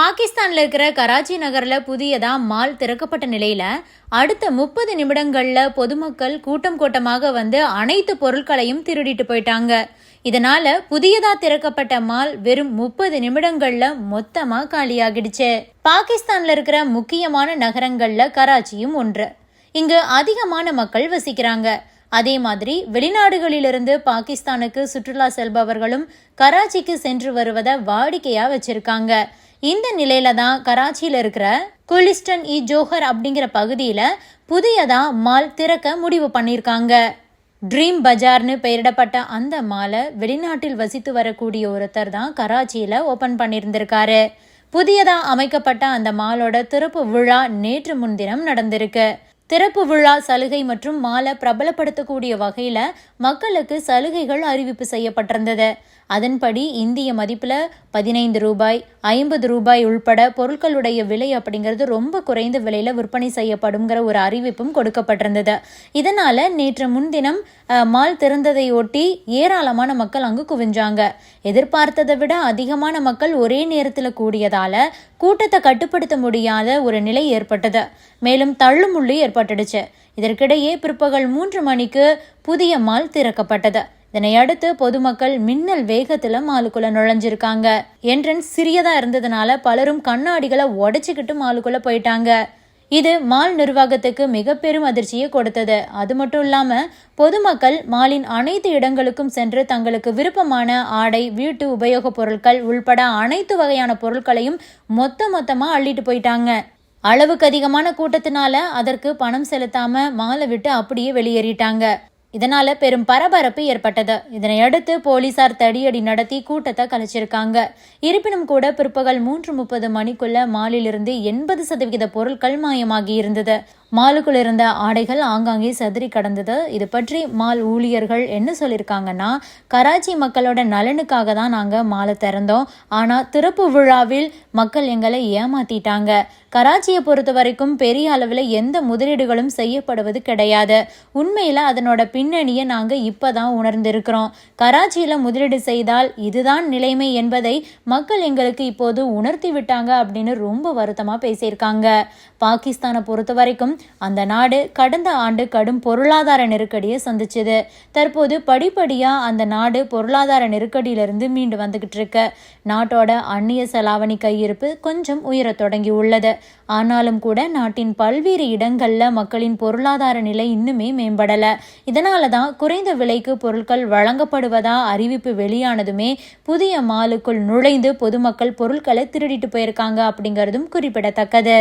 பாகிஸ்தான்ல இருக்கிற கராச்சி நகர்ல புதியதா மால் திறக்கப்பட்ட நிலையில அடுத்த 30 நிமிடங்கள்ல பொதுமக்கள் கூட்டம் கூட்டமாக வந்து அனைத்து பொருட்களையும் திருடிட்டு போயிட்டாங்க. இதனால புதியதா திறக்கப்பட்ட மால் வெறும் 30 நிமிடங்கள்ல மொத்தமா காலியாகிடுச்சு. பாகிஸ்தான்ல இருக்கிற முக்கியமான நகரங்கள்ல கராச்சியும் ஒன்று. இங்கு அதிகமான மக்கள் வசிக்கிறாங்க. அதே மாதிரி வெளிநாடுகளிலிருந்து பாகிஸ்தானுக்கு சுற்றுலா செல்பவர்களும் கராச்சிக்கு சென்று வருவதை வாடிக்கையா வச்சிருக்காங்க. இந்த நிலையில தான் கராச்சியில இருக்கிற குலிஸ்டன் இ ஜோஹர் அப்படிங்கிற பகுதியில புதியதா மால் திறக்க முடிவு பண்ணிருக்காங்க. ட்ரீம் பஜார்னு பெயரிடப்பட்ட அந்த மாலை வெளிநாட்டில் வசித்து வரக்கூடிய ஒருத்தர் தான் கராச்சியில ஓபன் பண்ணியிருந்திருக்காரு. புதியதா அமைக்கப்பட்ட அந்த மாலோட திறப்பு விழா நேற்று முன்தினம் நடந்திருக்கு. திறப்பு விழா சலுகை மற்றும் மாலை பிரபலப்படுத்தக்கூடிய வகையில மக்களுக்கு சலுகைகள் அறிவிப்பு செய்யப்பட்டிருந்தது. அதன்படி இந்திய மதிப்புல 15 ரூபாய் 50 ரூபாய் உள்பட பொருட்களுடைய விலை அப்படிங்கிறது ரொம்ப குறைந்த விலையில விற்பனை செய்யப்படும்ங்கிற ஒரு அறிவிப்பும் கொடுக்கப்பட்டிருந்தது. இதனால நேற்று முன்தினம் மால் திறந்ததை ஒட்டி ஏராளமான மக்கள் அங்கு குவிஞ்சாங்க. எதிர்பார்த்ததை விட அதிகமான மக்கள் ஒரே நேரத்தில் கூடியதால கூட்டத்தை கட்டுப்படுத்த முடியாத ஒரு நிலை ஏற்பட்டது. மேலும் தள்ளுமுள்ளு ஏற்பட்டுடுச்சு. இதற்கிடையே பிற்பகல் 3 மணிக்கு புதிய மால் திறக்கப்பட்டது. இதனை அடுத்து பொதுமக்கள் மின்னல் வேகத்துல மாலுக்குள்ள நுழைஞ்சிருக்காங்க. என்ட்ரன்ஸ் சிறியதா இருந்ததுனால பலரும் கண்ணாடிகளை உடைச்சுக்கிட்டு மாலுக்குள்ள போயிட்டாங்க. இது மால் நிர்வாகத்துக்கு மிக பெரும் அதிர்ச்சியை கொடுத்தது. அது மட்டும் இல்லாம பொதுமக்கள் மாலின் அனைத்து இடங்களுக்கும் சென்று தங்களுக்கு விருப்பமான ஆடை, வீட்டு உபயோகப் பொருட்கள் உள்பட அனைத்து வகையான பொருட்களையும் மொத்தமா அள்ளிட்டு போயிட்டாங்க. அளவுக்கு அதிகமான கூட்டத்தினால அதற்கு பணம் செலுத்தாம மாலை விட்டு அப்படியே வெளியேறிட்டாங்க. இதனால பெரும் பரபரப்பு ஏற்பட்டது. இதனையடுத்து போலீசார் தடியடி நடத்தி கூட்டத்தை கலைச்சிருக்காங்க. இருப்பினும் கூட பிற்பகல் 3:30 மணிக்குள்ள மாலிலிருந்து 80% பொருட்கள் மாயமாகி இருந்தது. மாலுக்குள் இருந்த ஆடைகள் ஆங்காங்கே சதுரி கடந்தது. இது பற்றி மால் ஊழியர்கள் என்ன சொல்லியிருக்காங்கன்னா, கராச்சி மக்களோட நலனுக்காக தான் நாங்க மாலை திறந்தோம். ஆனா திறப்பு விழாவில் மக்கள் எங்களை ஏமாத்திட்டாங்க. கராச்சியை பொறுத்த வரைக்கும் பெரிய அளவில் எந்த முதலீடுகளும் செய்யப்படுவது கிடையாது. உண்மையில அதனோட பின்னணியை நாங்க இப்பதான் உணர்ந்திருக்கிறோம். கராச்சியில முதலீடு செய்தால் இதுதான் நிலைமை என்பதை மக்கள் எங்களுக்கு இப்போது உணர்த்தி விட்டாங்க அப்படின்னு ரொம்ப வருத்தமா பேசியிருக்காங்க. பாகிஸ்தானை பொறுத்த வரைக்கும் அந்த நாடு கடந்த ஆண்டு கடும் பொருளாதார நெருக்கடியை சந்திச்சது. தற்போது படிப்படியா அந்த நாடு பொருளாதார நெருக்கடியிலிருந்து மீண்டு வந்துகிட்டு இருக்கு. நாட்டோட அந்நிய செலாவணி கையிருப்பு கொஞ்சம் உயர தொடங்கி உள்ளது. ஆனாலும் கூட நாட்டின் பல்வேறு இடங்கள்ல மக்களின் பொருளாதார நிலை இன்னுமே மேம்படல. இதனாலதான் குறைந்த விலைக்கு பொருட்கள் வழங்கப்படுவதா அறிவிப்பு வெளியானதுமே புதிய மாலுக்குள் நுழைந்து பொதுமக்கள் பொருட்களை திருடிட்டு போயிருக்காங்க அப்படிங்கிறதும் குறிப்பிடத்தக்கது.